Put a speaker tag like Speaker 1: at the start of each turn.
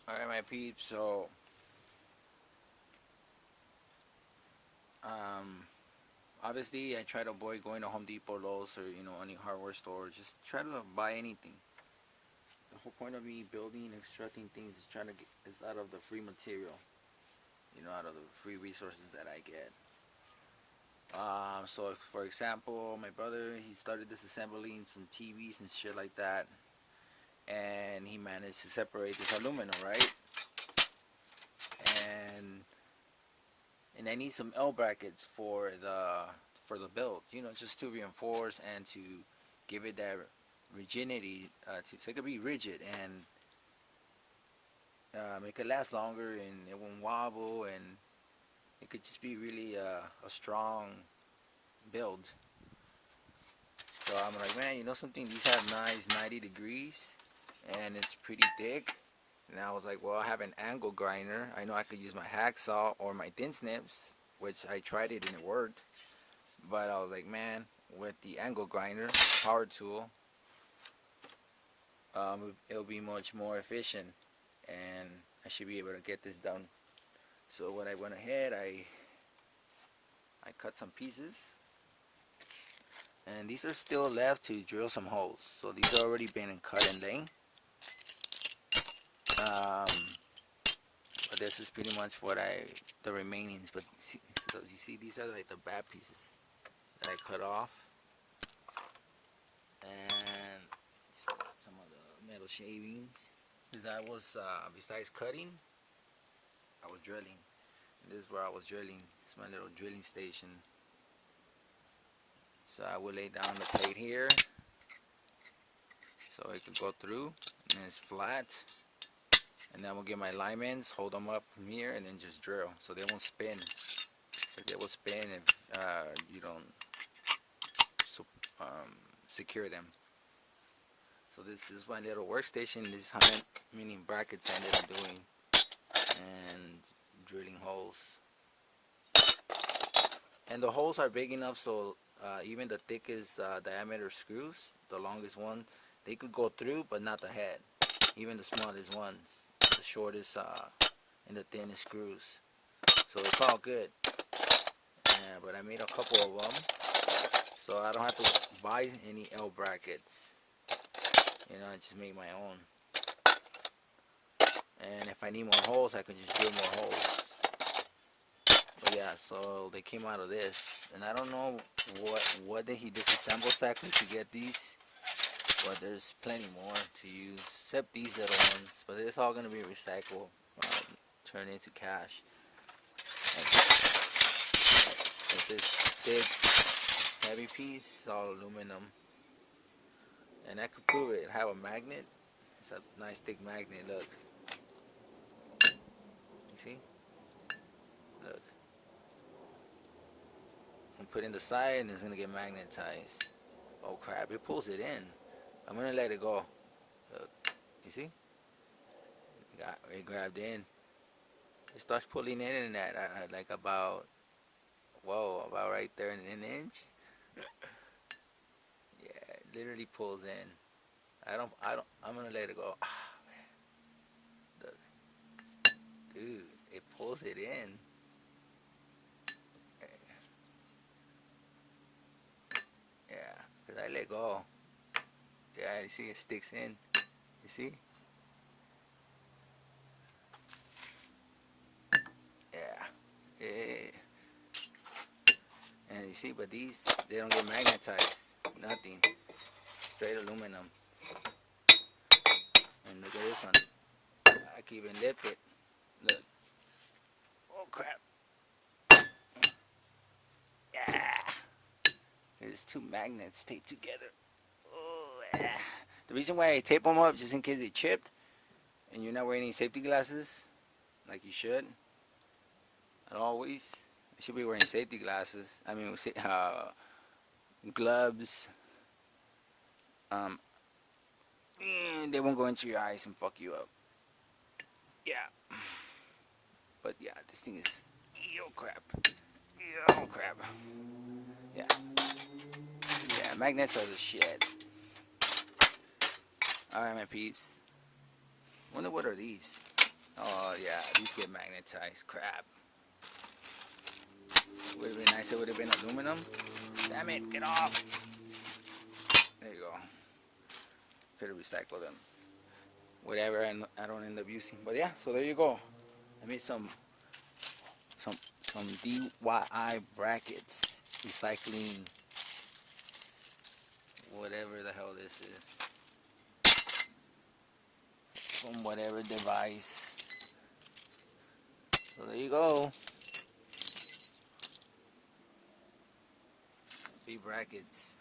Speaker 1: Alright, my peeps. So, um, obviously, I try to avoid going to Home Depot, Lowe's, or any hardware store. Just try to buy anything. The whole point of me building, extracting things is trying to get is out of the free material. Out of the free resources that I get. So, for example, my brother he started disassembling some TVs and shit like that, and he managed to separate this aluminum, right? And I need some L brackets for the build, just to reinforce and to give it that rigidity, so it could be rigid and it could last longer and it won't wobble and it could just be really a strong build. So I'm like, man, something? These have nice 90 degrees and it's pretty thick. And I was like, well, I have an angle grinder. I know I could use my hacksaw or my thin snips, which I tried it and it worked. But I was like, man, with the angle grinder, power tool, it'll be much more efficient, and I should be able to get this done. So what I went ahead, I cut some pieces, and these are still left to drill some holes. So these are already been cut and laid. Um, but this is pretty much the remainings. But so you see, these are like the bad pieces that I cut off, and some of the metal shavings. Because I was, besides cutting, I was drilling. And this is where I was drilling. It's my little drilling station. So I will lay down the plate here so it could go through. And it's flat. And then we'll get my linemen, hold them up from here, and then just drill so they won't spin. So they will spin if you don't secure them. So this is my little workstation. This is how many brackets I ended up doing and drilling holes. And the holes are big enough so even the thickest diameter screws, the longest one, they could go through, but not the head. Even the smallest ones, the shortest and the thinnest screws. So it's all good. But I made a couple of them, so I don't have to buy any L brackets. I just make my own. And if I need more holes, I can just drill more holes. But yeah, so they came out of this, and I don't know what did he disassemble exactly to get these, but there's plenty more to use, except these little ones. But it's all gonna be recycled, turned into cash. Like this thick, heavy piece, all aluminum, and I could prove it. I have a magnet. It's a nice thick magnet. Look, you see? Look. And put in the side and it's gonna get magnetized. Oh crap, it pulls it in. I'm gonna let it go. Look, you see? It grabbed in. It starts pulling in at like about, whoa, about right there in an inch. Yeah, it literally pulls in. I'm gonna let it go. Ah, man. Look, dude, it pulls it in. Yeah, because I let go. Yeah, you see it sticks in. You see? Yeah. Yeah. And you see, but these, they don't get magnetized. Nothing. Straight aluminum. And look at this one. I can even lift it. Look. Oh crap. Yeah. There's two magnets taped together. Oh yeah. The reason why I tape them up, just in case they chipped, and you're not wearing any safety glasses, like you should, and always, should be wearing safety glasses. I mean, gloves. Um, and they won't go into your eyes and fuck you up. Yeah. But yeah, this thing is yo crap. Yo crap. Yeah. Yeah, magnets are the shit. Alright, my peeps. Wonder what are these? Oh yeah, these get magnetized. Crap. Would have been nice. It would have been aluminum. Damn it! Get off. There you go. Could have recycled them. Whatever. I don't end up using. But yeah. So there you go. I made some some DIY brackets. Recycling. Whatever the hell this is. From whatever device. So there you go. B brackets.